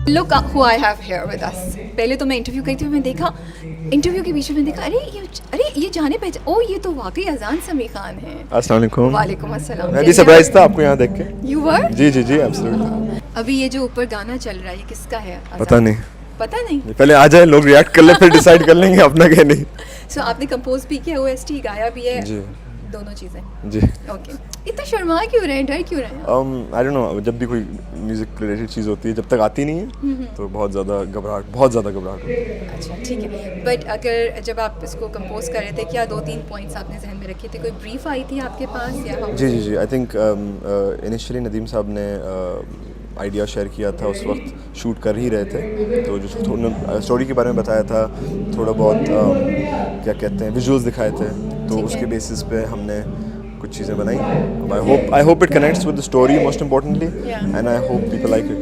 Look who I have here with us. पहले तो मैं इंटरव्यू करी थी, मैं देखा इंटरव्यू के बीच में देखा अरे ये जाने पहचान, ओ ये तो वाकई अजान समी खान है। अस्सलाम वालेकुम। वालेकुम अस्सलाम। मैं भी सरप्राइज था आपको यहाँ देख के। You were? जी जी जी एब्सोल्युटली। अभी ये जो ऊपर गाना चल रहा है ये किसका है? पता नहीं। पता नहीं? पहले आ जाए लोग रिएक्ट कर ले फिर डिसाइड कर लेंगे अपना क्या नहीं। So आपने कंपोज भी किया, OST गाया भी है? जी। दोनों चीज़ें? जी। ओके। इतना शर्मा क्यों रहे हैं, डर क्यों रहे हैं? आई डोंट नो, जब भी कोई म्यूजिक रिलेटेड चीज़ होती है जब तक आती नहीं है तो बहुत ज़्यादा घबराहट होती है। अच्छा ठीक है, बट अगर जब आप इसको कंपोज कर रहे थे क्या 2-3 पॉइंट्स आपने जहन में रखे थे, कोई ब्रीफ आई थी आपके पास या? जी जी जी, आई थिंक इनिशियली नदीम साहब ने आइडिया शेयर किया था, उस वक्त शूट कर ही रहे थे तो जो स्टोरी के बारे में बताया था, थोड़ा बहुत क्या कहते हैं विजुअल्स दिखाए थे, तो उसके बेसिस पे हमने कुछ चीज़ें बनाई। I hope it connects with the story most importantly and I hope people like it.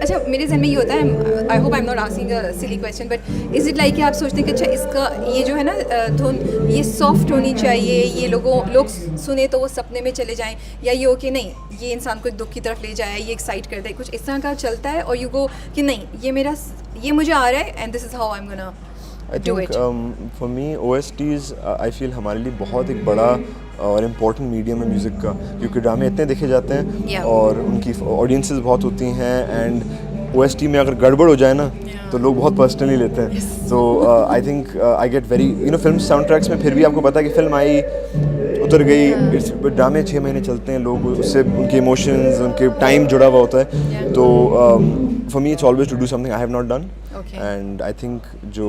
अच्छा मेरे जहन में ये होता है, I hope I am not asking a silly question, but is it like कि आप सोचते हैं कि अच्छा इसका ये जो है ना धुन ये सॉफ्ट होनी चाहिए, ये लोग सुने तो वो सपने में चले जाएं, या ये हो कि नहीं ये इंसान को एक दुख की तरफ ले जाए, ये एक्साइट कर दे, कुछ इस तरह का चलता है, और यू गो कि नहीं ये मुझे आ रहा है and this is how I am gonna do it? For me OSTs I feel हमारे लिए बहुत एक बड़ा और इम्पोर्टेंट मीडियम है म्यूज़िक का, क्योंकि ड्रामे इतने देखे जाते हैं और उनकी ऑडियंसेस बहुत होती हैं, एंड OST में अगर गड़बड़ हो जाए ना तो लोग बहुत पर्सनली लेते हैं। So I think I get very film sound tracks में फिर भी आपको पता है कि फिल्म आई उतर गई, ड्रामे 6 महीने चलते हैं, लोग उससे उनके इमोशंस उनके टाइम जुड़ा हुआ होता है, तो for me it's always to do something I have not done, and I think जो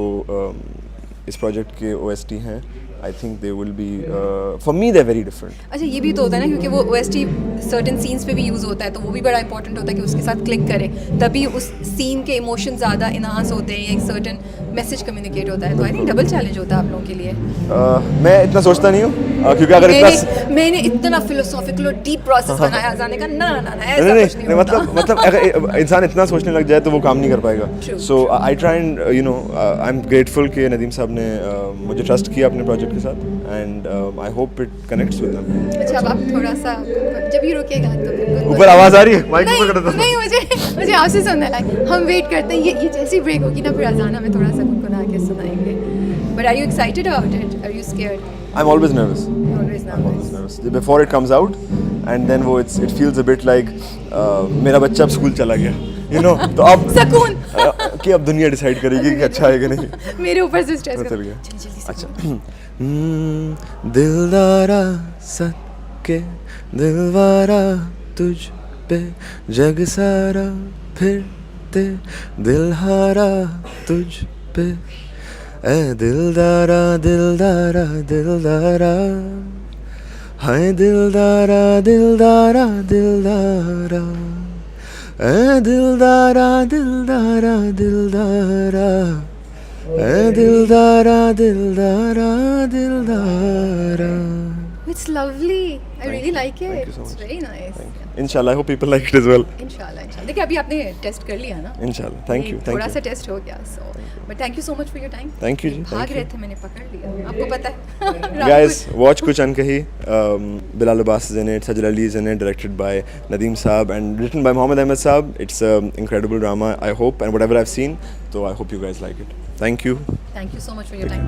इस प्रोजेक्ट के OST हैं I think they will be for me they very different. अच्छा ये भी तो होता है ना, क्योंकि वो OST सर्टेन सीन्स पे भी यूज़ होता है, तो वो भी बड़ा इंपॉर्टेंट होता है कि उसके साथ क्लिक करे, तभी उस सीन के इमोशन ज़्यादा इनहांस होते हैं, एक सर्टेन मैसेज कम्युनिकेट होता है, तो आई थिंक डबल चैलेंज होता है आप लोगों के लिए। मैं इतना सोचता नहीं हूँ, क्योंकि अगर मैंने इतना फिलोसॉफिकल और डीप प्रोसेस बनाया जाने का, ना ऐसा कुछ नहीं होता। मतलब अगर इंसान इतना सोचने लग जाए तो वो काम नहीं कर पाएगा। So I try and I am grateful कि नदीम साहब ने मुझे ट्रस्ट किया अपने प्रोजेक्ट के साथ, and I hope it connects with them. अच्छा अब आप थोड़ा सा जब भी रुकेगा तो ऊपर आवाज आ रही है, माइक ऊपर कर दो। नहीं मुझे आपसे सुनना है, हम वेट करते हैं, ये जैसी ब्रेक होगी ना फिर अजाना में थोड़ा सा गुनगुना के सुनाएंगे। But are you excited about it, are you scared? I am always nervous before it comes out, and then वो it feels a bit like मेरा बच्चा अब स्कूल चला गया, तो अब सुकून कि अब दुनिया डिसाइड करेगी कि अच्छा है कि नहीं। मेरे ऊपर से स्ट्रेस चल गया। जल्दी अच्छा दिलदारा सके दिलवारा तुझ पे जग सारा फिरते दिलहारा तुझ पे ए दिलदारा दिलदारा दिलदारा हाय दिलदारा दिलदारा दिलदारा ए दिलदारा दिलदारा दिलदारा ए दिलदारा दिलदारा दिलदारा। It's lovely. I really like it. Thank you so It's much. very nice. Inshallah, I hope people like it as well. Inshallah. देखिए अभी आपने टेस्ट कर लिया ना? Inshallah. Thank you. थोड़ा सा टेस्ट हो गया, so but thank you so much for your time. Thank you जी. भाग रहे थे, मैंने पकड़ लिया, आपको पता है। Guys, watch Kuch Ankahi. Bilal Abbas is in it, Sajal Ali is in it, directed by Nadeem Saab and written by Mohammed Ahmed Saab. It's an incredible drama, I hope, and whatever I've seen, so I hope you guys like it. Thank you. Thank you so much for your time.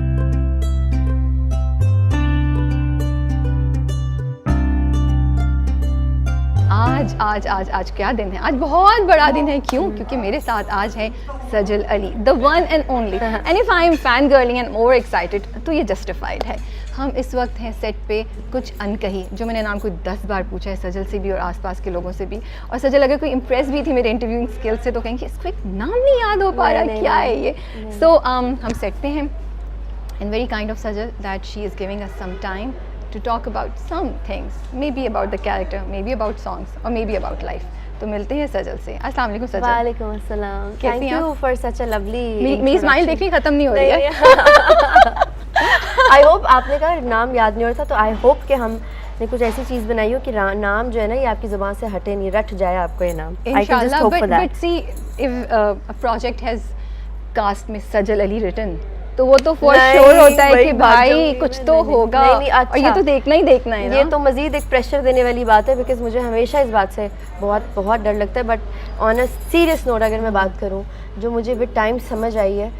आज क्या दिन है, आज बहुत बड़ा दिन है। क्यों? क्योंकि मेरे साथ आज है Sajal Ali, the one and only, and if I am fan girling and more excited तो ये जस्टिफाइड है। हम इस वक्त हैं सेट पे कुछ अनकही, जो मैंने नाम को 10 बार पूछा है सजल से भी और आसपास के लोगों से भी, और सजल अगर कोई इम्प्रेस भी थी मेरे इंटरव्यूइंग स्किल से तो कहेंगे इसको एक नाम नहीं याद हो पा रहा, क्या है ये। सो हम सेट पे हैं, and very kind of Sajal that she is giving us some time to talk about some things, maybe about the character, maybe about songs, or maybe about life. तो मिलते हैं सजल से। अस्सलाम वालेकुम सजल। वालेकुम अस्सलाम। Thank you for such a lovely मेरी smile देखनी खत्म नहीं हो रही है। I hope आपने कहा नाम याद नहीं हो रहा था, तो I hope कि हमने कुछ ऐसी चीज़ बनाई हो कि नाम जो है ना ये आपकी ज़ुबान से हटे नहीं, रट जाए आपको ये नाम। इंशाल्लाह, but see if a project has cast में सजल अली written, तो वो तो फॉर नहीं, श्योर होता है वही कि बात भाई जो- कुछ नहीं, तो नहीं, होगा, नहीं, नहीं, और ये अच्छा। तो देखना ही देखना है ये ना। तो मज़ीद एक प्रेशर देने वाली बात है, बिकॉज मुझे हमेशा इस बात से बहुत बहुत डर लगता है। But on a serious note अगर मैं बात करूँ, जो मुझे विद टाइम समझ आई है,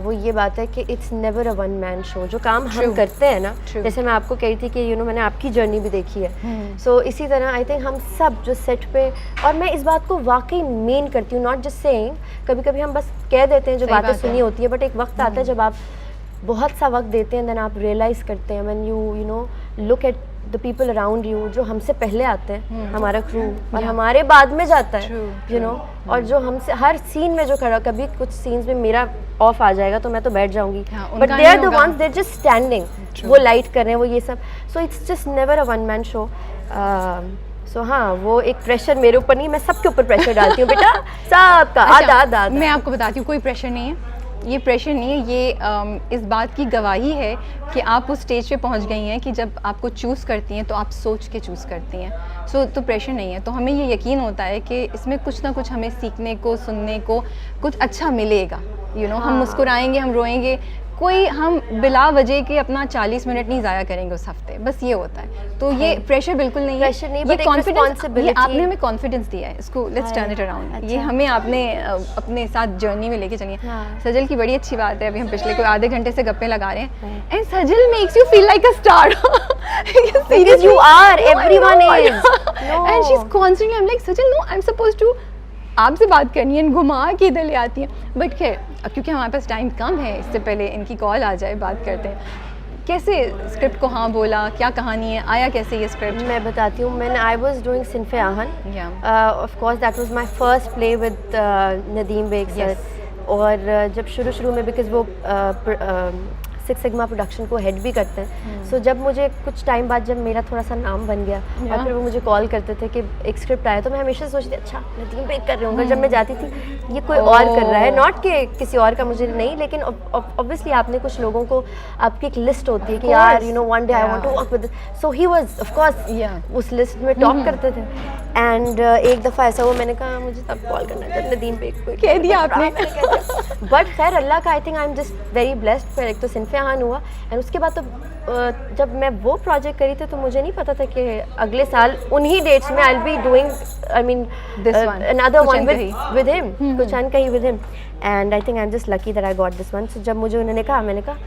वो ये बात है कि it's never a one man show. जो काम हम True. करते हैं ना, True. जैसे मैं आपको कही थी कि मैंने आपकी जर्नी भी देखी है, सो इसी तरह आई थिंक हम सब जो सेट पे, और मैं इस बात को वाकई मेन करती हूँ, नॉट जस्ट सेइंग, कभी कभी हम बस कह देते हैं जो सही बातें बात है। सुनी होती है, बट एक वक्त आता है जब आप बहुत सा वक्त देते हैं, देन आप रियलाइज़ करते हैं, when you know look at the people around you, जो हमसे पहले आते हैं, हमारा क्रू, और हमारे बाद में जाता है, True, यू नो, और जो हमसे हर सीन में जो खड़ा, कभी कुछ सीन्स में मेरा ऑफ आ जाएगा तो मैं तो बैठ जाऊंगी, हाँ, बट उनका दे आर नहीं द होगा। वंस, दे जस्ट स्टैंडिंग, वो लाइट कर रहे हैं, वो ये सब, so it's just never a one man show. So हाँ, वो एक प्रेशर मेरे ऊपर नहीं, मैं सबके ऊपर प्रेशर डालती हूँ बेटा, सबका आधा आधा आधा। मैं आपको बताती हूँ, कोई प्रेशर नहीं है, ये प्रेशर नहीं है, ये इस बात की गवाही है कि आप उस स्टेज पे पहुंच गई हैं कि जब आपको चूज़ करती हैं तो आप सोच के चूज़ करती हैं। सो तो प्रेशर नहीं है, तो हमें ये यकीन होता है कि इसमें कुछ ना कुछ हमें सीखने को, सुनने को कुछ अच्छा मिलेगा। यू नो, हम मुस्कुराएंगे, हम रोएंगे, कोई हम बिला वजह के अपना 40 मिनट नहीं ज़ाया करेंगे उस हफ्ते, बस ये होता है। तो ये प्रेशर बिल्कुल नहीं है, Pressure नहीं, ये but एक कॉन्फिडेंस, ये responsibility। आपने हमें कॉन्फिडेंस दिया है, इसको लेट्स टर्न इट अराउंड। ये अच्छा। हमें आपने अपने साथ जर्नी में लेके चलिए। हाँ। सजल की बड़ी अच्छी बात है, अभी हम पिछले कोई आधे घंटे से गप्पे लगा रहे हैं, and Sajal makes you feel like a star. Because you are, everyone is. No. And she's constantly, I'm like, Sajal, no, I'm supposed to आपसे बात करनी है, घुमा के इधर ले आती हैं। बट खैर, अब क्योंकि हमारे पास टाइम कम है, इससे पहले इनकी कॉल आ जाए, बात करते हैं। कैसे स्क्रिप्ट को हाँ बोला, क्या कहानी है, आया कैसे ये स्क्रिप्ट? मैं बताती हूँ, मैंने I was doing Sinfe Aahan, Yeah. Of course that was my first play with Nadeem Baig sir. Yes. और जब शुरू में, बिकॉज वो सिक्स सिग्मा प्रोडक्शन को हेड भी करते हैं, सो जब मुझे कुछ टाइम बाद जब मेरा थोड़ा सा नाम बन गया, और फिर वो मुझे कॉल करते थे कि एक स्क्रिप्ट आया, तो मैं हमेशा सोचती थी अच्छा नदीम बेग कर रहे होंगे। जब मैं जाती थी, ये कोई और कर रहा है, नॉट कि किसी और का मुझे नहीं, लेकिन ऑब्वियसली आपने कुछ लोगों को, आपकी एक लिस्ट होती है कि यार you know one day I want to work with, so he was of course उस लिस्ट में टॉप करते थे। एंड एक दफ़ा ऐसा हुआ, मैंने कहा मुझे तब कॉल करना था नदीम बेग को, कह दिया आपने। बट खैर अल्लाह का, आई think I am just very blessed. फिर एक तो सिनफे आहन हुआ, एंड उसके बाद तो जब मैं वो प्रोजेक्ट करी थी, तो मुझे नहीं पता था कि अगले साल उन्हीं डेट्स में I will be doing, I mean This one, another कुछ वन अनकही। विद हिम, कुछ Ankahi with him, and I think I am just lucky that I got this one. So जब मुझे उन्होंने कहा, मैंने कहा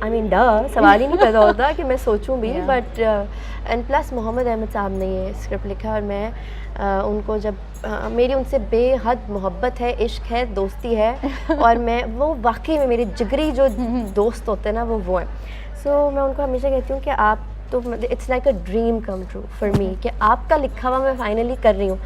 आई मीन सवाल ही नहीं पैदा होता कि मैं सोचूं भी, but and plus Mohammad Ahmed sahab ने ये स्क्रिप्ट लिखा, और मैं उनको जब मेरी उनसे बेहद मोहब्बत है, इश्क है, दोस्ती है, और मैं वो वाकई में मेरे जिगरी जो दोस्त होते हैं ना, वो हैं। सो मैं उनको हमेशा कहती हूँ कि आप तो, it's like a dream come true for me, कि आपका लिखा हुआ मैं फाइनली कर रही हूँ।